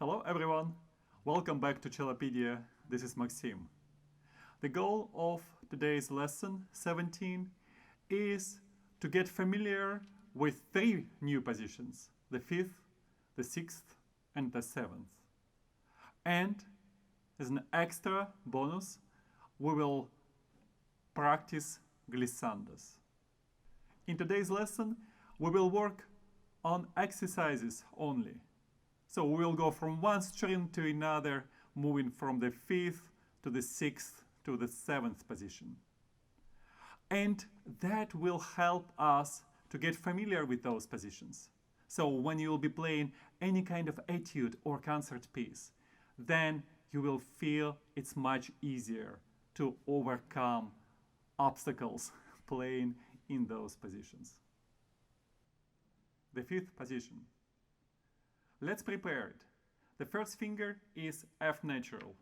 Hello everyone, welcome back to Cellopedia. This is Maxim. The goal of today's lesson 17 is to get familiar with three new positions: the fifth, the sixth, and the seventh. And as an extra bonus, we will practice glissandos. In today's lesson, we will work on exercises only. So we will go from one string to another, moving from the fifth to the sixth to the seventh position. And that will help us to get familiar with those positions. So when you will be playing any kind of etude or concert piece, then you will feel it's much easier to overcome obstacles playing in those positions. The fifth position. Let's prepare it. The first finger is F natural.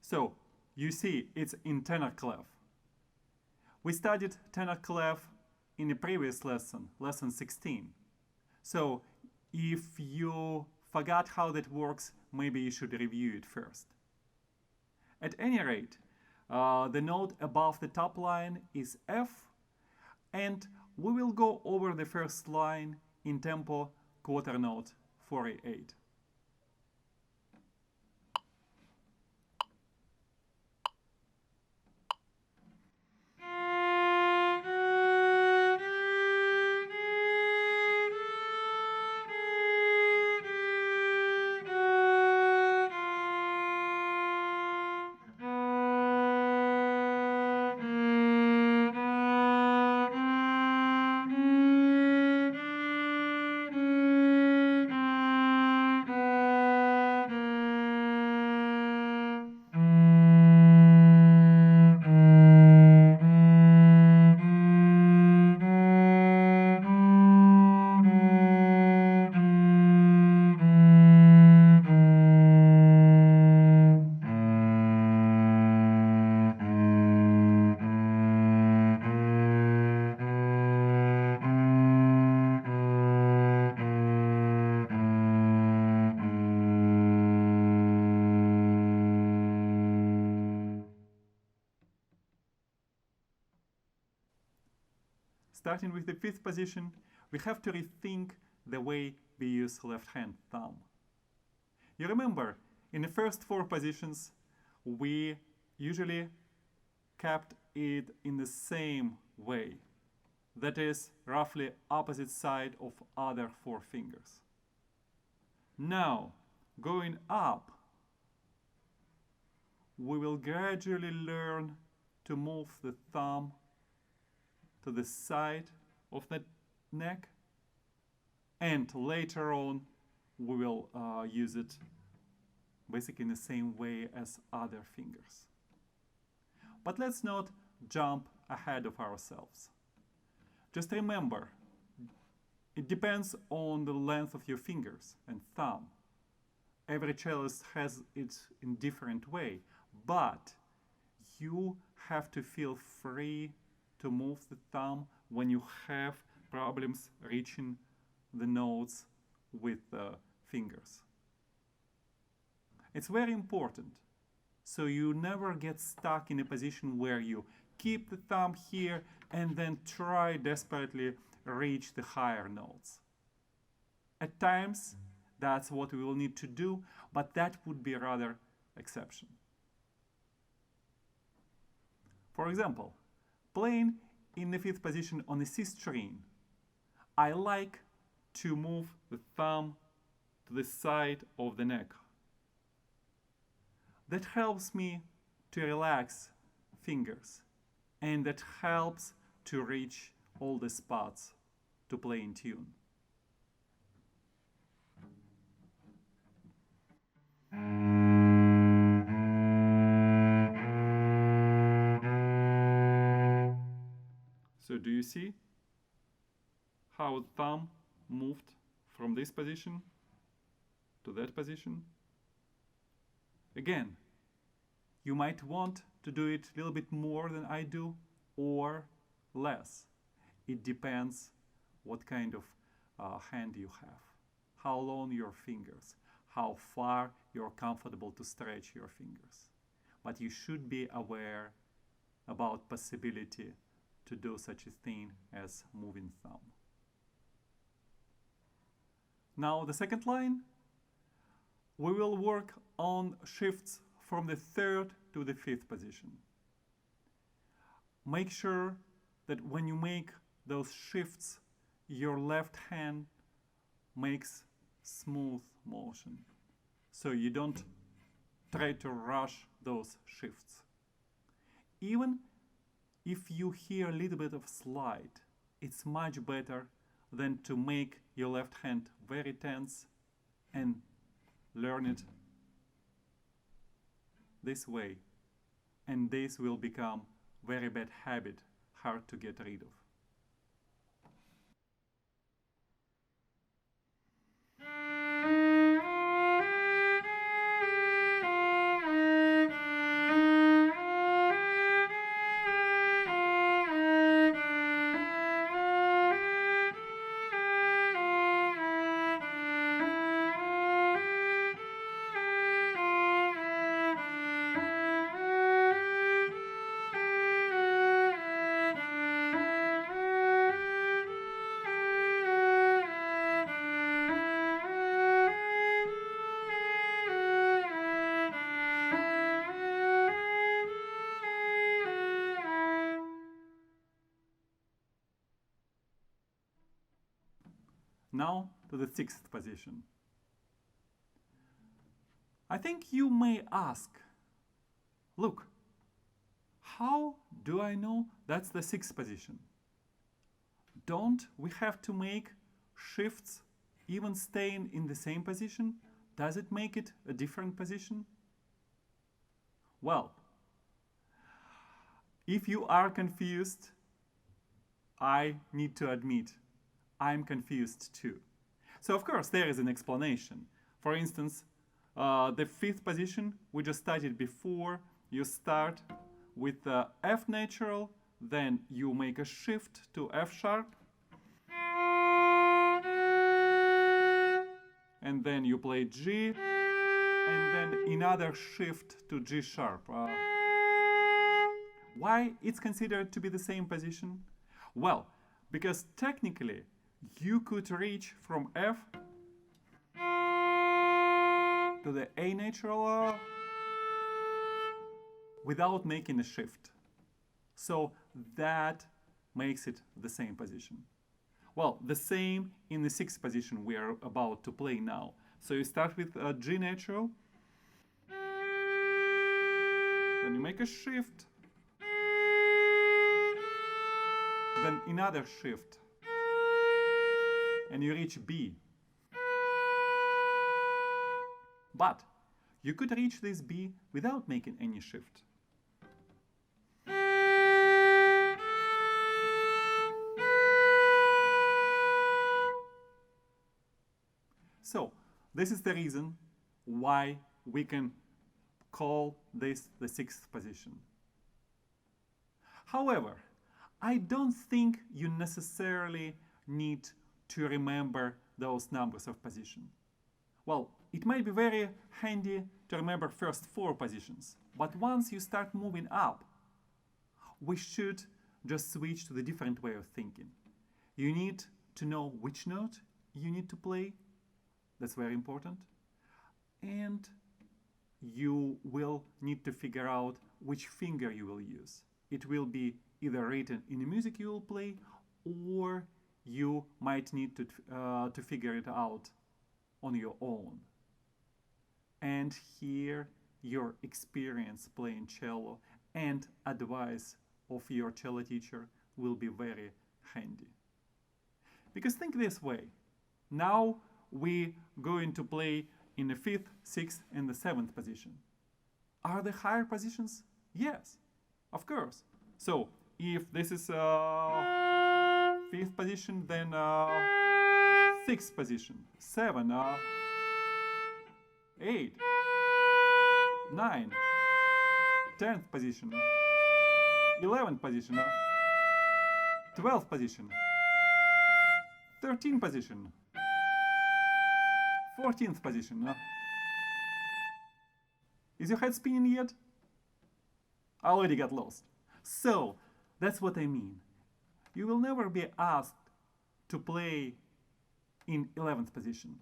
So, you see it's in tenor clef. We studied tenor clef in the previous lesson, lesson 16. So, if you forgot how that works, maybe you should review it first. At any rate, the note above the top line is F, and we will go over the first line in tempo quarter note 48. Starting with the fifth position, we have to rethink the way we use left-hand thumb. You remember, in the first four positions, we usually kept it in the same way. That is, roughly opposite side of other four fingers. Now, going up, we will gradually learn to move the thumb to the side of the neck, and later on we will use it basically in the same way as other fingers. But let's not jump ahead of ourselves. Just remember, it depends on the length of your fingers and thumb. Every cellist has it in different way, but you have to feel free to move the thumb when you have problems reaching the notes with the fingers. It's very important, so you never get stuck in a position where you keep the thumb here and then try desperately reach the higher notes. At times, that's what we will need to do, but that would be rather exception. For example, playing in the fifth position on the C string, I like to move the thumb to the side of the neck. That helps me to relax fingers, and that helps to reach all the spots to play in tune. So do you see how the thumb moved from this position to that position? Again, you might want to do it a little bit more than I do or less. it depends what kind of hand you have, how long your fingers, how far you're comfortable to stretch your fingers. But you should be aware about possibility to do such a thing as moving thumb. Now the second line, we will work on shifts from the third to the fifth position. Make sure that when you make those shifts, your left hand makes smooth motion. So you don't try to rush those shifts. Even if you hear a little bit of slide, it's much better than to make your left hand very tense and learn it this way. And this will become very bad habit, hard to get rid of. Now to the sixth position. I think you may ask, look, how do I know that's the sixth position? Don't we have to make shifts even staying in the same position? Does it make it a different position? Well, if you are confused, I need to admit, I'm confused too. So of course there is an explanation. For instance, the fifth position we just studied before, you start with F natural, then you make a shift to F sharp, and then you play G, and then another shift to G sharp. Why it's considered to be the same position? Well, because technically you could reach from F to the A natural without making a shift. So that makes it the same position. Well, the same in the sixth position we are about to play now. So you start with G natural, then you make a shift, then another shift, and you reach B. But you could reach this B without making any shift. So this is the reason why we can call this the sixth position. However, I don't think you necessarily need to remember those numbers of position. Well, it might be very handy to remember first 4 positions, but once you start moving up, we should just switch to the different way of thinking. You need to know which note you need to play. That's very important. And you will need to figure out which finger you will use. It will be either written in the music you will play, or you might need to figure it out on your own. And here your experience playing cello and advice of your cello teacher will be very handy. Because think this way, now we're going to play in the 5th, 6th and the 7th position. Are there higher positions? Yes, of course. So if this is 5th position, then 6th position, 7, 8, 9, 10th position, 11th position, 12th position, 13th position, 14th position. Is your head spinning yet? I already got lost. So, that's what I mean. You will never be asked to play in 11th position.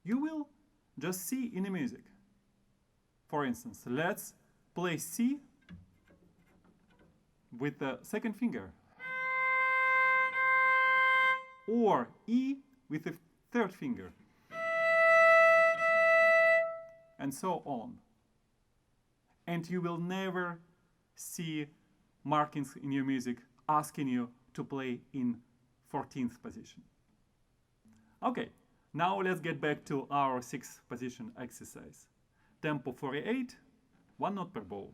You will just see in the music. For instance, let's play C with the second finger, or E with the third finger, and so on. And you will never see markings in your music asking you to play in 14th position. Okay, now let's get back to our 6th position exercise. Tempo 48, 1 note per bow.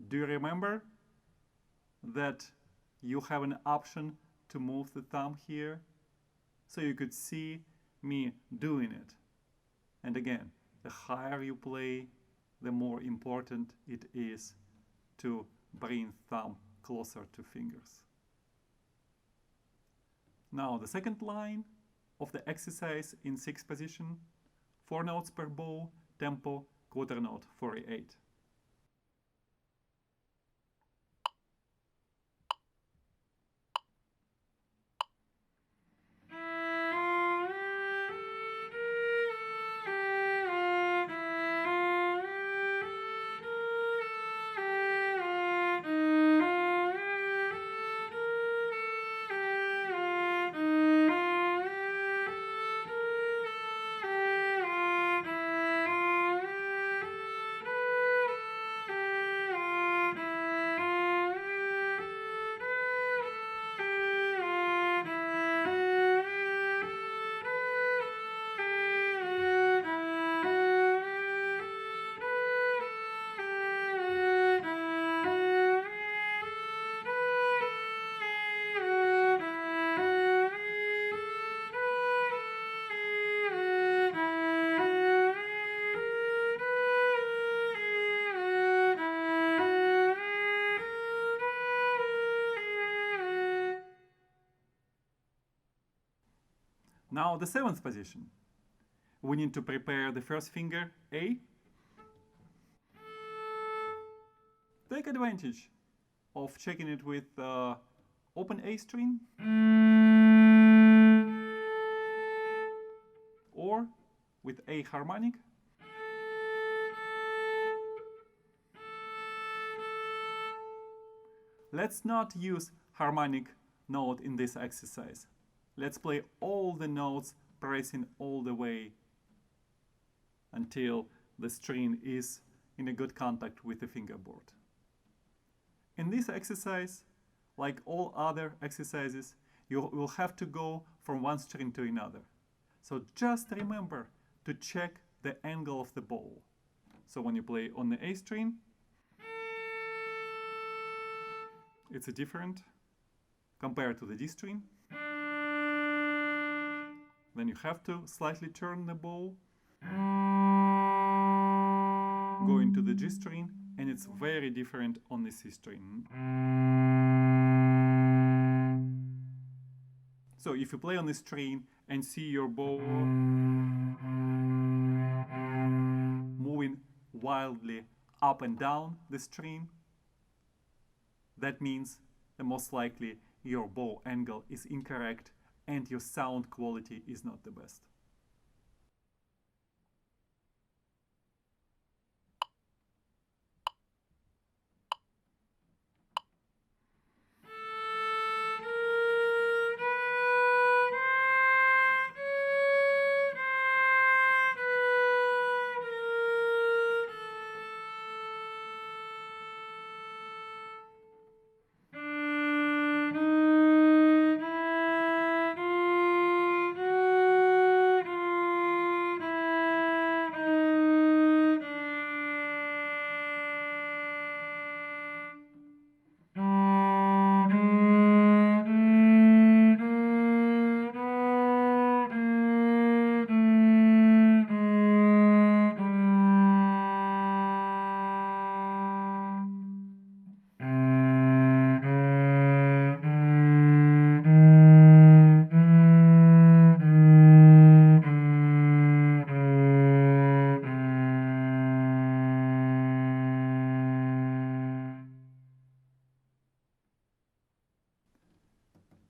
Do you remember that you have an option to move the thumb here? So you could see me doing it. And again, the higher you play, the more important it is to bring thumb closer to fingers. Now the second line of the exercise in 6th position, 4 notes per bow, tempo quarter note 48. Now the 7th position. We need to prepare the first finger, A. Take advantage of checking it with open A string or with A harmonic. Let's not use harmonic note in this exercise. Let's play all the notes pressing all the way until the string is in a good contact with the fingerboard. In this exercise, like all other exercises, you will have to go from one string to another. So just remember to check the angle of the bow. So when you play on the A string, it's different compared to the D string. Then you have to slightly turn the bow, go into the G string, and it's very different on the C string. So if you play on the string and see your bow moving wildly up and down the string, that means that most likely your bow angle is incorrect and your sound quality is not the best.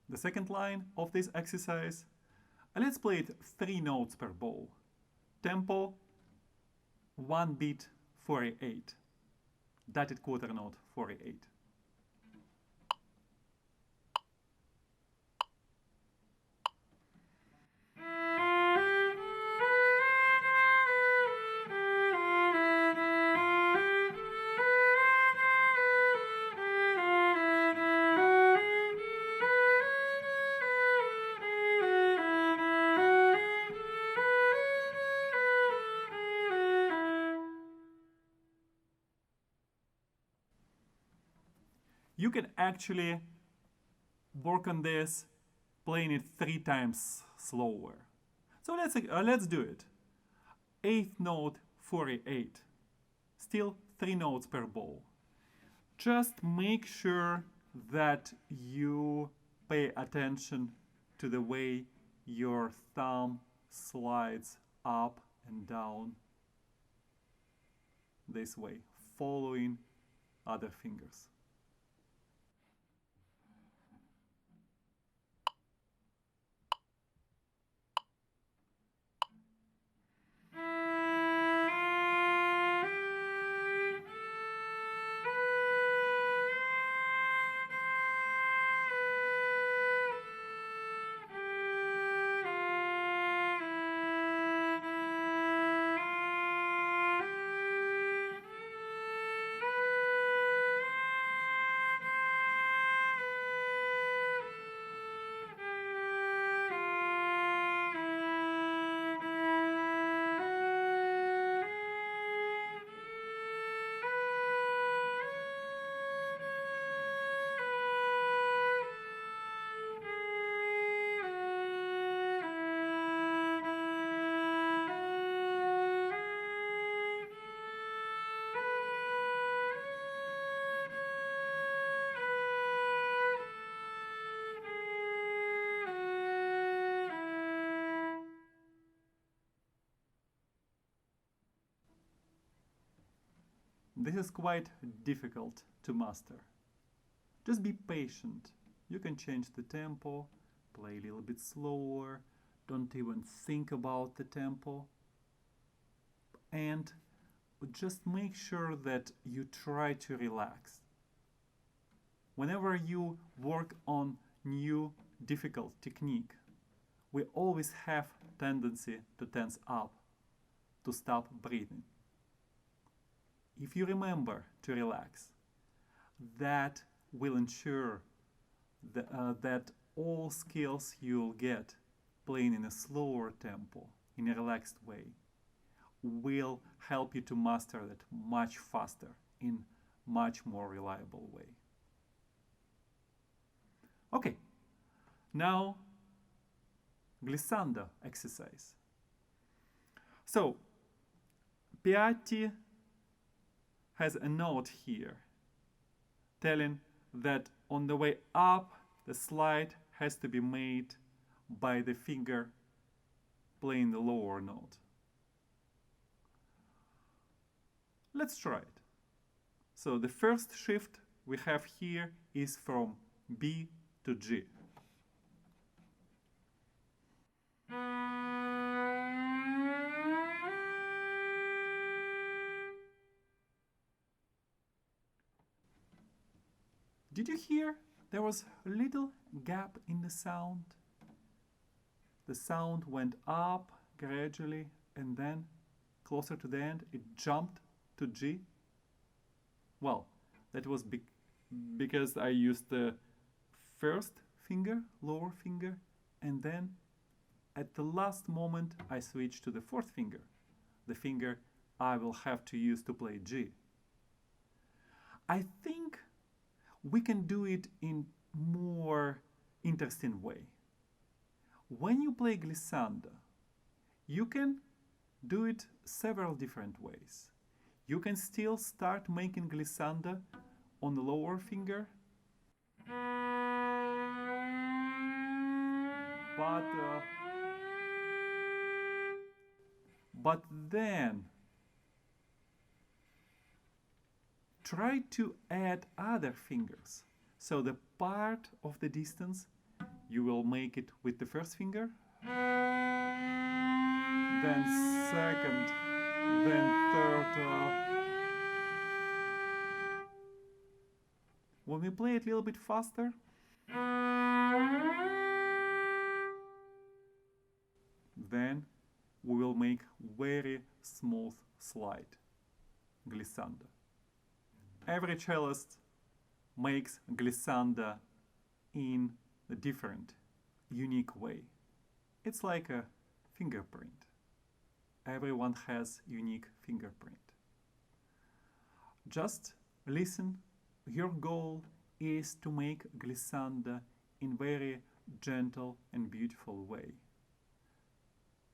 The second line of this exercise, let's play it 3 notes per bow. Tempo 1 beat 48. Dotted quarter note 48. You can actually work on this playing it 3 times slower. So let's do it. 8th note 48. Still 3 notes per bow. Just make sure that you pay attention to the way your thumb slides up and down this way, following other fingers. This is quite difficult to master. Just be patient. You can change the tempo, play a little bit slower, don't even think about the tempo. And just make sure that you try to relax. Whenever you work on new difficult technique, we always have tendency to tense up, to stop breathing. If you remember to relax, that will ensure that all skills you'll get playing in a slower tempo, in a relaxed way, will help you to master that much faster, in much more reliable way. Okay, now glissando exercise. So, Piatti has a note here telling that on the way up, the slide has to be made by the finger playing the lower note. Let's try it. So the first shift we have here is from B to G. Did you hear? There was a little gap in the sound. The sound went up gradually, and then closer to the end it jumped to G. Well, that was because I used the first finger, lower finger, and then at the last moment I switched to the fourth finger, the finger I will have to use to play G. I think we can do it in more interesting way. When you play glissando, you can do it several different ways. You can still start making glissando on the lower finger, but then try to add other fingers. So the part of the distance you will make it with the first finger, then second, then third. When we play it a little bit faster, then we will make very smooth slide glissando. Every cellist makes glissando in a different, unique way. It's like a fingerprint. Everyone has unique fingerprint. Just listen. Your goal is to make glissando in very gentle and beautiful way.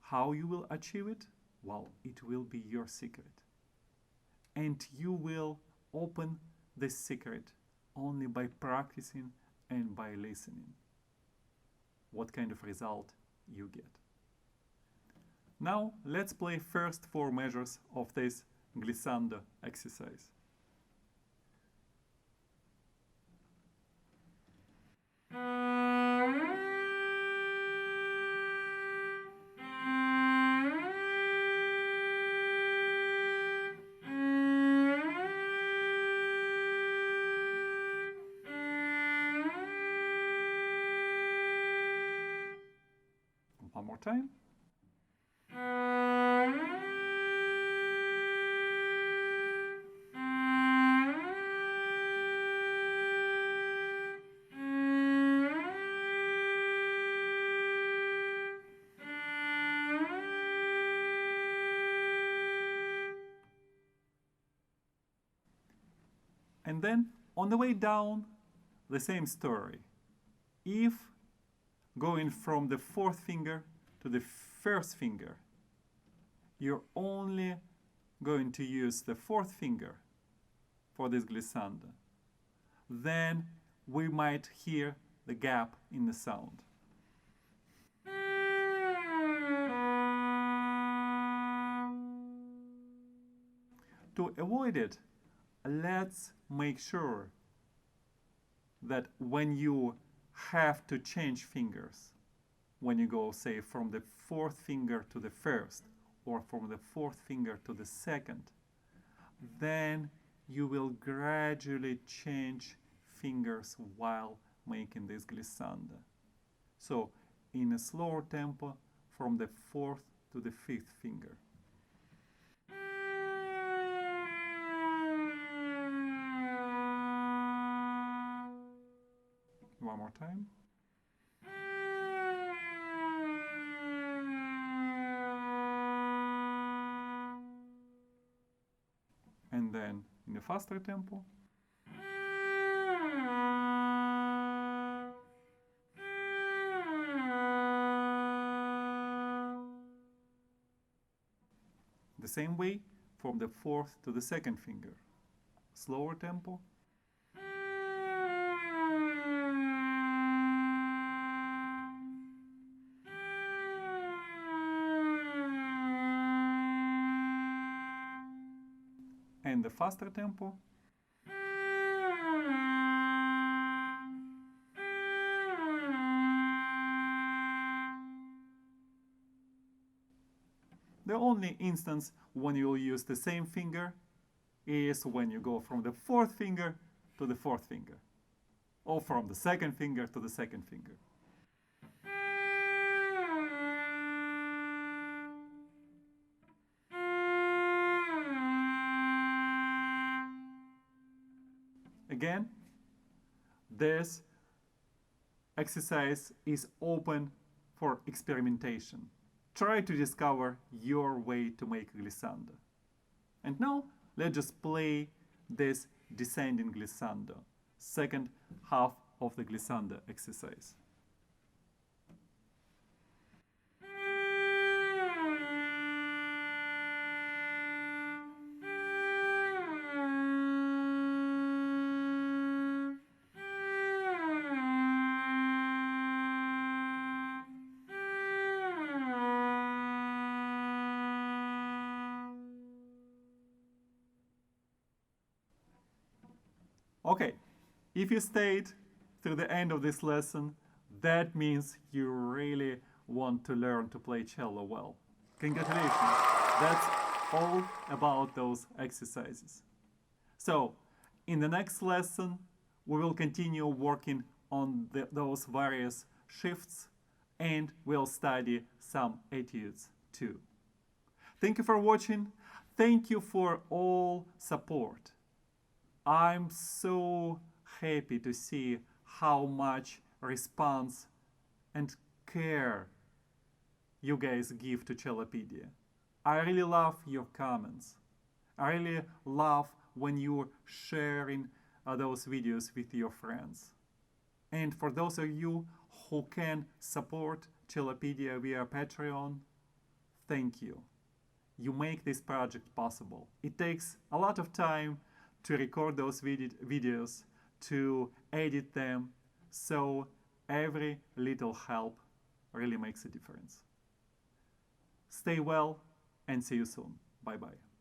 How you will achieve it? Well, it will be your secret. And you will open this secret only by practicing and by listening. What kind of result you get. Now let's play first 4 measures of this glissando exercise. One more time. And then on the way down, the same story. If going from the 4th finger to the 1st finger, you're only going to use the 4th finger for this glissando, then we might hear the gap in the sound. To avoid it, let's make sure that when you have to change fingers, when you go, say, from the 4th finger to the 1st, or from the 4th finger to the 2nd, then you will gradually change fingers while making this glissando. So, in a slower tempo, from the 4th to the 5th finger. One more time. And then in a faster tempo. The same way from the 4th to the 2nd finger. Slower tempo. and the faster tempo. The only instance when you will use the same finger is when you go from the fourth finger to the fourth finger, or from the second finger to the second finger. Again, this exercise is open for experimentation. Try to discover your way to make glissando. And now, let's just play this descending glissando, second half of the glissando exercise. Okay, if you stayed through the end of this lesson, that means you really want to learn to play cello well. Congratulations! That's all about those exercises. So, in the next lesson, we will continue working on those various shifts and we'll study some etudes too. Thank you for watching. Thank you for all support. I'm so happy to see how much response and care you guys give to Cellopedia. I really love your comments. I really love when you're sharing those videos with your friends. And for those of you who can support Cellopedia via Patreon, thank you. You make this project possible. It takes a lot of time to record those videos, to edit them, so every little help really makes a difference. Stay well and see you soon. Bye-bye.